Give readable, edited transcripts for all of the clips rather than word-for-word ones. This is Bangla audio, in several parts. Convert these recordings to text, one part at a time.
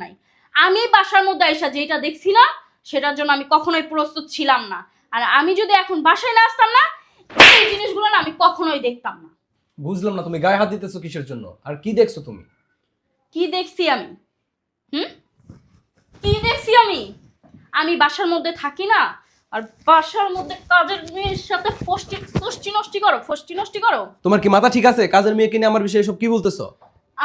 নাই। আমি বাসার মধ্যে আইসা যেটা দেখছি না সেটার জন্য আমি কখনোই প্রস্তুত ছিলাম না। আর আমি যদি এখন বাসায় না আসতাম না এই জিনিসগুলো না আমি কখনোই দেখতাম না। বুঝলাম না তুমি গায়ে হাত দিতেছো কিসের জন্য? আর কি দেখছো তুমি? কি দেখছি আমি? কি দেখছি আমি? আমি বাসার মধ্যে থাকি না আর বাসার মধ্যে কাজের মেয়ের সাথে ফষ্টি নষ্টি করো। তোমার কি মাথা ঠিক আছে? কাজের মেয়েকে নিয়ে আমার বিষয়ে সব কি বলতেছো?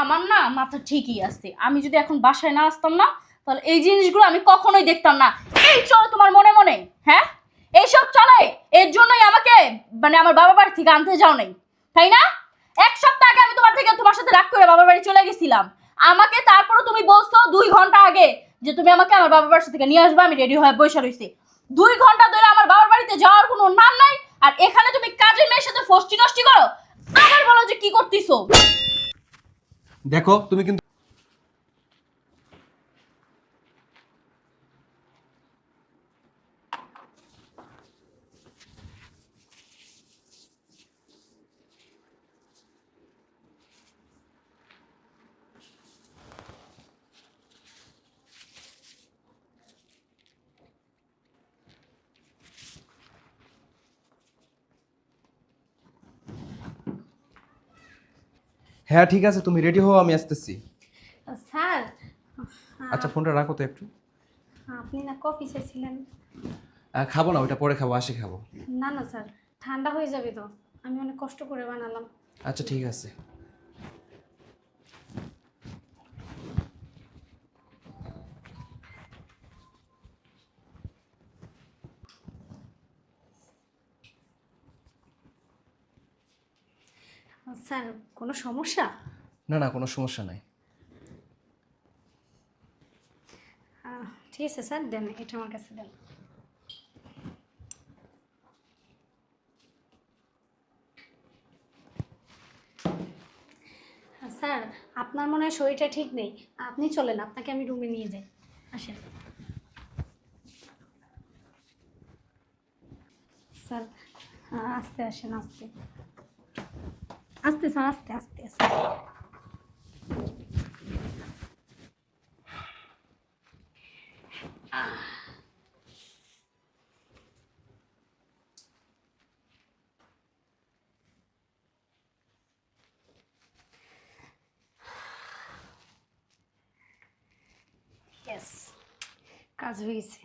আমার না মাথা ঠিকই আছে। আমি যদি এখন বাসায় না আসতাম না তাহলে এই জিনিসগুলো আমি কখনোই দেখতাম না। এই চলো তোমার মনে মনে, হ্যাঁ এইসব চলে। এর জন্যই আমাকে আমার বাবার বাড়ি থেকে আনতে যাও নাই, তাই না? এক সপ্তাহ আগে আমি তোমার সাথে রাগ করে বাবার বাড়ি চলে গেছিলাম। আমাকে তারপরে তুমি বলছো 2 ঘন্টা আগে যে তুমি আমাকে আমার বাবার বাড়ি থেকে নিয়ে আসবে। আমি রেডি হয়ে বসে রইছি। 2 ঘন্টা ধরে আমার বাবার বাড়িতে যাওয়ার কোনো নাম নাই। আর এখানে তুমি কাজের মেয়ের সাথে ফষ্টি নষ্টি করো। আবার বলো যে কি করতেছো। দেখো তুমি কিন্তু হ্যাঁ ঠিক আছে, তুমি রেডি হও, আমি আসতেছি। স্যার, আচ্ছা ফোনটা রাখো তো একটু। আপনি না কফি চাইছিলেন? খাবো না, ওইটা পরে খাবো, আসে খাবো। না না স্যার, ঠান্ডা হয়ে যাবে তো। আমি অনেক কষ্ট করে বানালাম। আচ্ছা ঠিক আছে। স্যার, কোনো সমস্যা? না না, কোনো সমস্যা নাই। ঠিক আছে স্যার, দেন এটা আমার কাছে দেন। স্যার, আপনার মনে হয় শরীরটা ঠিক নেই। আপনি চলেন, আপনাকে আমি রুমে নিয়ে যাই। আসেন স্যার, আস্তে আসেন, আস্তে আস্তে স্যার, আস্তে আস্তে আস্তে। ইয়েস, কাজ হয়ে গেছে।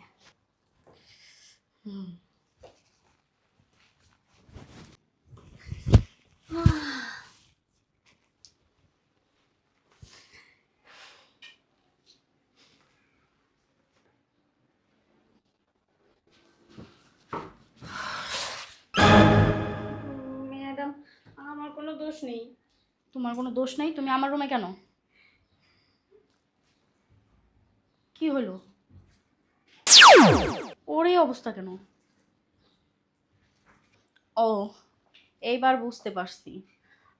ম্যাডাম, আমার কোনো দোষ নেই। তোমার কোনো দোষ নাই? তুমি আমার রুমে কেন? কি হলো? ওর এই অবস্থা কেন? ও, এইবার বুঝতে পারছি।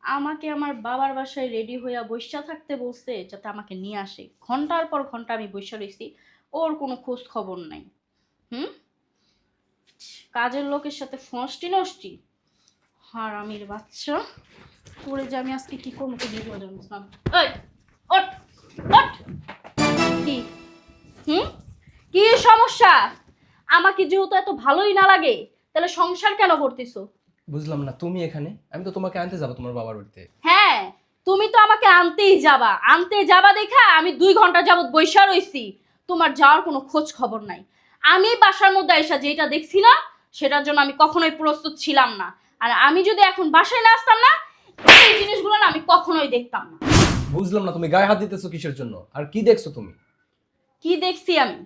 আমাকে আমার বাবার বাসায় রেডি হইয়া বইসা থাকতে বলছে যাতে আমাকে নিয়ে আসে। ঘন্টার পর ঘন্টা আমি বইসা রইছি, ওর কোনো খোঁজ খবর নাই। হুম, কাজের লোকের সাথে ফষ্টি নষ্টি। হারামির বাচ্চা, তোরে যে আমি আজকে কি করবো তো দিয়ে জানিস। এই ওঠ, ওঠ। কি? কি সমস্যা? আমাকে যেহেতু এত ভালোই না লাগে তাহলে সংসার কেন করতেছো? বুঝলাম না, তুমি এখানে, আমি তো তোমাকে আনতে যাবো তোমার বাবার বাড়িতে। হ্যাঁ, তুমি তো আমাকে আনতে যাবা দেখা আমি 2 ঘন্টা যাবত বইসা রইছি। তোমার যাওয়ার কোনো খোঁজ খবর নাই। আমি বাসার মধ্যে আইসা যেটা দেখছি না সেটার জন্য আমি কখনোই প্রস্তুত ছিলাম না। আর আমি যদি এখন বাসায় না আসতাম না এই জিনিসগুলো না আমি কখনোই দেখতাম না। বুঝলাম না তুমি গায়ে হাত দিতেছো কিসের জন্য? আর কি দেখছো তুমি? কি দেখছি আমি?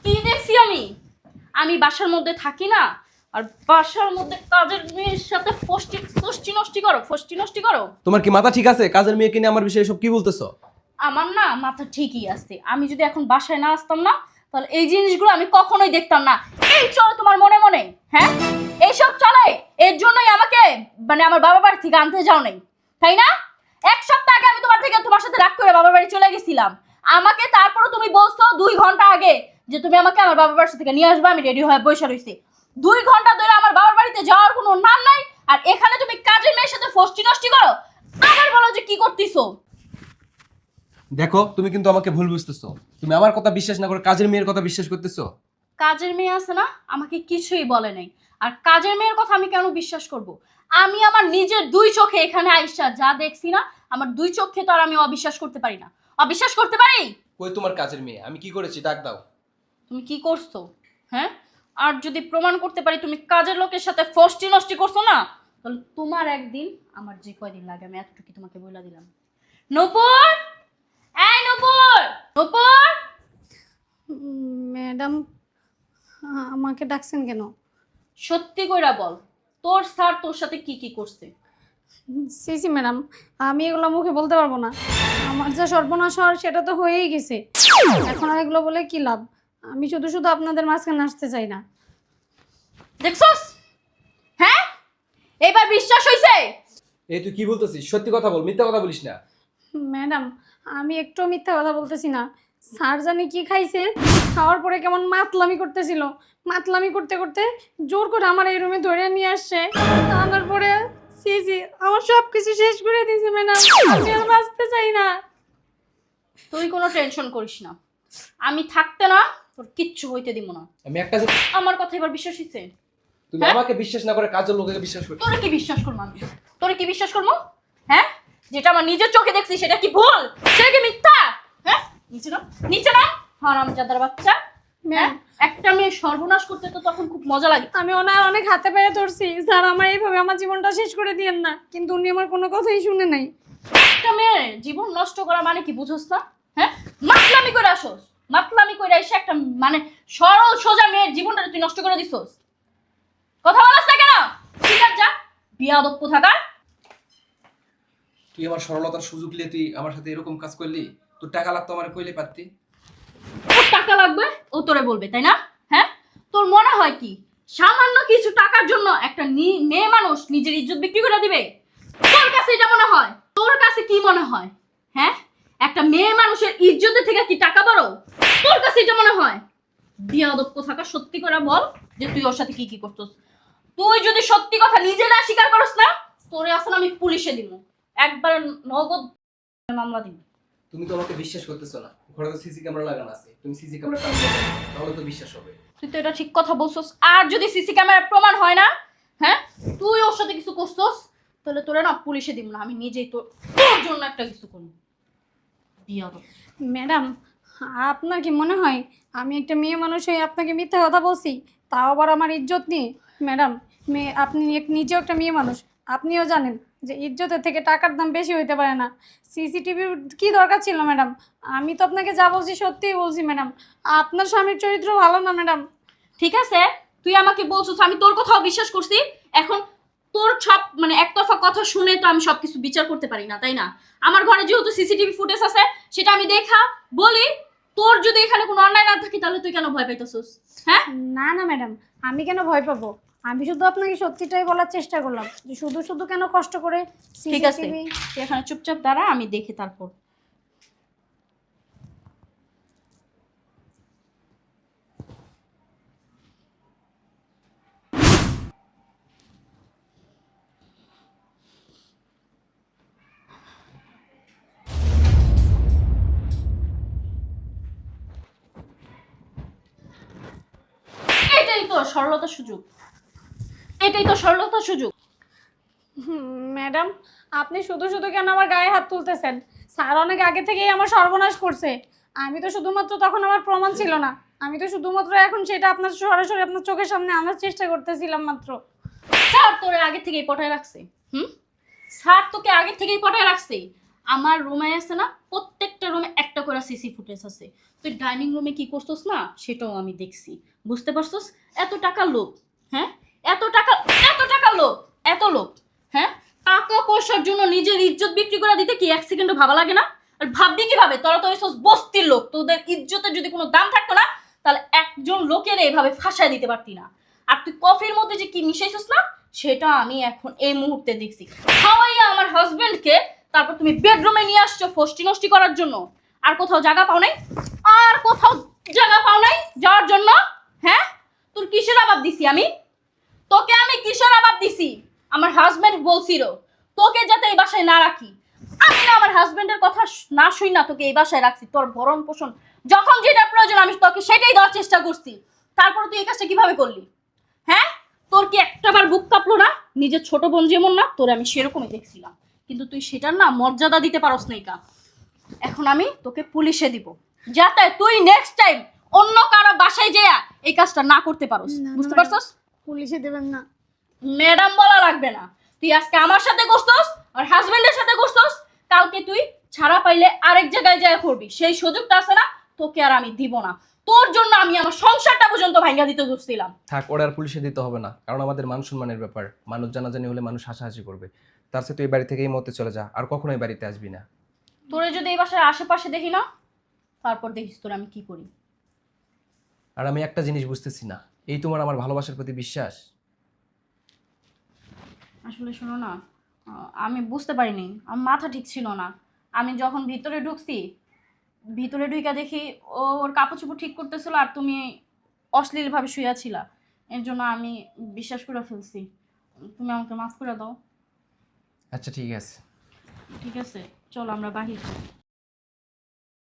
কি দেখছি আমি? আমি বাসার মধ্যে থাকি না আর বাসার মধ্যে কাজের মেয়ের সাথে ফষ্টি নষ্টি করো। তোমার কি মাথা ঠিক আছে? কাজের মেয়েকে নিয়ে আমার বিষয়ে সব কি বলতেছো? আমার না মাথা ঠিকই আছে। আমি যদি এখন বাসায় না আসতাম না তাহলে এই জিনিসগুলো আমি কখনোই দেখতাম না। এই চলো তোমার মনে মনে, হ্যাঁ এইসব চলে। এর জন্যই আমাকে আমার বাবার বাড়ি থেকে আনতে যাও নাই, তাই না? এক সপ্তাহ আগে আমি তোমার সাথে রাগ করে বাবার বাড়ি চলে গেছিলাম। আমাকে তারপরে তুমি বলছো 2 ঘন্টা আগে যে তুমি আমাকে আমার বাবার বাড়ি থেকে নিয়ে আসবে। আমি রেডি হয়ে বসে রইছি। 2 ঘন্টা ধরে আমার বাবার বাড়িতে যাওয়ার কোনো নাম নাই। আর এখানে তুমি কাজের মেয়ের সাথে ফষ্টি নষ্টি করো। আবার বলো যে কি করতেছো। দেখো তুমি কিন্তু আমাকে ভুল বুঝতেছো। তুমি আমার কথা বিশ্বাস না করে কাজের মেয়ের কথা বিশ্বাস করতেছো। কাজের মেয়ে আছে না, আমাকে কিছুই বলে নাই। আর কাজের মেয়ের কথা আমি কেন বিশ্বাস করব? আমি আমার নিজের দুই চোখে এখানে আইসা যা দেখছি না, আমার দুই চোখে তো আর আমি অবিশ্বাস করতে পারি না। অবিশ্বাস করতে পারি? কই তোমার কাজের মেয়ে? আমি কি করেছি ডাক দাও। তুমি কি করছো? হ্যাঁ, আর যদি প্রমাণ করতে পারি তুমি কাজের লোকের সাথে ফষ্টি নষ্টি করছো না, তাহলে তোমার একদিন আমার যে কয়দিন লাগে আমি এতটুকু তোমাকে বলে দিলাম। নূপুর, এই নূপুর, নূপুর। ম্যাডাম, আমাকে ডাকছেন কেন? সত্যি কইরা বল, তোর স্যার তোর সাথে কি কি করছে? সিসি ম্যাডাম, আমি এগুলো মুখে বলতে পারবো না। আমার যা সর্বনাশ হওয়ার সেটা তো হয়েই গেছে। এখন আর এগুলো বলে কি লাভ? আমি শুধু শুধু আপনাদের মাঝখানে আসতে চাই না। দেখছস? হ্যাঁ, এবার বিশ্বাস হইছে? এই তুই কি বলতেছিস? সত্যি কথা বল, মিথ্যা কথা বলিস না। ম্যাডাম, আমি একটু মিথ্যা কথা বলতেছি না। স্যার জানি কি খাইছে, খাওয়ার পরে কেমন মাতলামি করতেছিল। মাতলামি করতে করতে জোর করে আমার এই রুমে ধরে নিয়ে আসছে। আনার পরে সিসি আমার সব কিছু শেষ করে দিয়েছে ম্যাডাম। আমি আর বাঁচতে চাই না। তুই কোনো টেনশন করিস না, আমি থাকতে না তোর কিচ্ছু হইতে দিব না। আমি একটা আমার কথা এবার বিশ্বাস হইছে? তুমি হ্যাঁ? আমাকে বিশ্বাস না করে কাজের লোকেকে বিশ্বাস করছো। তোরে কি বিশ্বাস করবো আমি? তোরে কি বিশ্বাস করবো? হ্যাঁ, যেটা আমার নিজের চোখে দেখছি সেটা কি ভুল? সেটা কি মিথ্যা? হ্যাঁ, নিচে না, নিচে না, হারামজাদার বাচ্চা। হ্যাঁ, একটা মেয়ে সর্বনাশ করতে তো তখন খুব মজা লাগে। আমি ওনার অনেক হাতে পেরে ধরছি, স্যার আমার এইভাবে আমার জীবনটা শেষ করে দিয়েন না, কিন্তু উনি আমার কোনো কথাই শুনে নাই। একটা মেয়ের জীবন নষ্ট করা মানে কি বুঝোস না? হ্যাঁ, মাতলামি করে আসোস, মাতলামি করে এসে একটা মানে সরল সোজা মেয়ের জীবনটা তুই নষ্ট করে দিছস। কথা বলাস না কেন? ঠিক আছে, যা, বিয়াদব কোথাকার। তুই আমার সরলতার সুযোগ নিয়ে তুই আমার সাথে এরকম কাজ করলি। তোর টাকা লাগতো আমার কইলে পারতি। ওর টাকা লাগবে ও তোরে বলবে, তাই না? হ্যাঁ, তোর মনে হয় কি সামান্য কিছু টাকার জন্য একটা মেয়ে মানুষ নিজের ইজ্জত বিক্রি করে দিবে? তোর কাছে এটা মনে হয়? তোর কাছে কি মনে হয়? হ্যাঁ, একটা মেয়ে মানুষের ইজ্জতের থেকে কি টাকা বড়? তোর কাছে এটা মনে হয়? বিয়াদব কোথাকার, সত্যি করে বল যে তুই ওর সাথে কি কি করছস। তুই যদি সত্যি কথা নিজে না স্বীকার করস না, তোরে আসলে আমি পুলিশে দিব, একবার নগদ মামলা দিব। তুমি তো আমাকে বিশ্বাস করতেছো না। ঘরে তো সিসি ক্যামেরা লাগানো আছে। তুমি সিসি ক্যামেরা টান দাও, তাহলে তো বিশ্বাস হবে। তুই তো এটা ঠিক কথা বলছস। আর যদি সিসি ক্যামেরার প্রমাণ হয় না, হ্যাঁ, তুই ওর সাথে কিছু করছস, তাহলে তোরে না পুলিশে দিব না, আমি নিজেই তোর জন্য একটা কিছু করব। বিয়াদব। ম্যাডাম, আপনার কি মনে হয় আমি একটা মেয়ে মানুষ হয়ে আপনাকে মিথ্যা কথা বলছি, তাও আবার আমার ইজ্জত নিয়ে? ম্যাডাম, আপনি নিজেও একটা মেয়ে মানুষ, আপনিও জানেন যে ইজ্জতের থেকে টাকার দাম বেশি হইতে পারে না। সিসিটিভির কি দরকার ছিল ম্যাডাম? আমি তো আপনাকে যা বলছি সত্যিই বলছি ম্যাডাম। আপনার স্বামীর চরিত্র ভালো না ম্যাডাম। ঠিক আছে, তুই আমাকে বলছস, আমি তোর কথাও বিশ্বাস করছি। এখন তোর সব মানে একতরফা কথা শুনে তো আমি সবকিছু বিচার করতে পারি না, তাই না? আমার ঘরে যেহেতু সিসিটিভি ফুটেজ আছে, সেটা আমি দেখা বলি। তোর যদি এখানে কোনো অন্যায় না থাকে তাহলে তুই কেন ভয় পাইতেছস? হ্যাঁ, না না ম্যাডাম, আমি কেন ভয় পাবো? আমি শুধু আপনাকে সত্যিটাই বলার চেষ্টা করলাম যে শুধু শুধু কেন কষ্ট করে ঠিক আছে, সিসিটিভি। তুই এখানে চুপচাপ দাঁড়া, আমি দেখি তারপর। এটাই তো সরলতার সুযোগ, এটাই তো সরলতার সুযোগ। ম্যাডাম, আপনি শুধু শুধু কেন আমার গায়ে হাত তুলতেছেন? স্যার অনেক আগে থেকেই আমার সর্বনাশ করছে। আমি তো শুধুমাত্র তখন আমার প্রমাণ ছিল না, আমি তো শুধুমাত্র এখন সেটা আপনার সরাসরি আপনার চোখের সামনে আনার চেষ্টা করতেছিলাম মাত্র। স্যার তোরে আগে থেকেই পটায় রাখছে। স্যার তোকে আগে থেকেই পটায় রাখছে। আমার রুমে আছে না, প্রত্যেকটা রুমে একটা করে সিসি ফুটেজ আছে। তুই ডাইনিং রুমে কি করছস না, সেটাও আমি দেখছি। বুঝতে পারছস? এত টাকা লোক, হ্যাঁ, এত টাকা, এত টাকা লোক, এত লোক, হ্যাঁ, টাকা পয়সার জন্য নিজের ইজ্জত বিক্রি করে দিতে কি এক সেকেন্ডও ভাবা লাগে না? আর ভাববি কিভাবে? তোরা তো হইছস বস্তির লোক, তোদের ইজ্জতের যদি কোনো দাম থাকতো না, তাহলে একজন লোকের এইভাবে ফাঁসায় দিতে পারতি না। আর তুই কফির মধ্যে যে কি মিশাইছস না, সেটা আমি এখন এই মুহূর্তে দেখছি। খাওয়াইয়া আমার হাজবেন্ডকে তারপর তুমি বেডরুমে নিয়ে আসছো ফষ্টি নষ্টি করার জন্য। আর কোথাও জায়গা পাও নাই? আর কোথাও জায়গা পাও নাই যাওয়ার জন্য? হ্যাঁ, তোর কিসের অভাব দিছি আমি? তোকে আমি কিসের অভাব দিছি? আমার হাজবেন্ড বলছিল তোকে যাতে এই বাসায় না রাখি। আমি না আমার হাজবেন্ডের কথা না শুই না তোকে এই বাসায় রাখছি, তোর ভরণ পোষণ যখন যেটা প্রয়োজন আমি তোকে সেটাই দেওয়ার চেষ্টা করছি। তারপর তুই এই কাজটা কিভাবে করলি? হ্যাঁ, তোর কি একটাবার বুক কাঁপলো না? নিজের ছোট বোন যেমন না, তোর আমি সেরকমই দেখছিলাম, কিন্তু তুই সেটার না মর্যাদা দিতে পারস নাই কা। এখন আমি তোকে পুলিশে দিব, যাতে তুই নেক্সট টাইম অন্য কারো বাসায় যেয়া এই কাজটা না করতে পারস। না, না, বুঝতে ম্যাডাম। পারছস? পুলিশে দেবেন না। ম্যাডাম বলা লাগবে না। তুই আজকে আমার সাথে করছস আর হাজবেন্ডের সাথে করছস, কালকে তুই ছাড়া পাইলে আরেক জায়গায় যায় করবি, সেই সুযোগটা আছে না, তোকে আর আমি দিব না। তোর জন্য আমি আমার সংসারটা পর্যন্ত ভাঙা দিতে বসছিলাম। থাক, ওরা আর পুলিশে দিতে হবে না, কারণ আমাদের মান সম্মানের ব্যাপার। মানুষ জানাজানি হলে মানুষ হাসাহাসি করবে। তার সাথে তুই এই বাড়ি থেকে এই মতে চলে যা, আর কখনো এই বাড়িতে আসবি না। তোরে যদি এই বাসার আশেপাশে দেখি না, তারপর দেখিস তোর আমি কি করি। আর আমি একটা জিনিস বুঝতেছি না, এই তোমার আমার ভালোবাসার প্রতি বিশ্বাস? আসলে শোনো না, আমি বুঝতে পারিনি, আমার মাথা ঠিক ছিল না। আমি যখন ভিতরে ঢুকছি, ভিতরে ঢুকে দেখি ও ওর কাপড় চোপড় ঠিক করতেছিল আর তুমি অশ্লীলভাবে শুয়েছিলা। এর জন্য আমি বিশ্বাস করে ফেলছি। তুমি আমাকে মাফ করে দাও। আচ্ছা ঠিক আছে। ঠিক আছে, চলো আমরা বাহির যাই।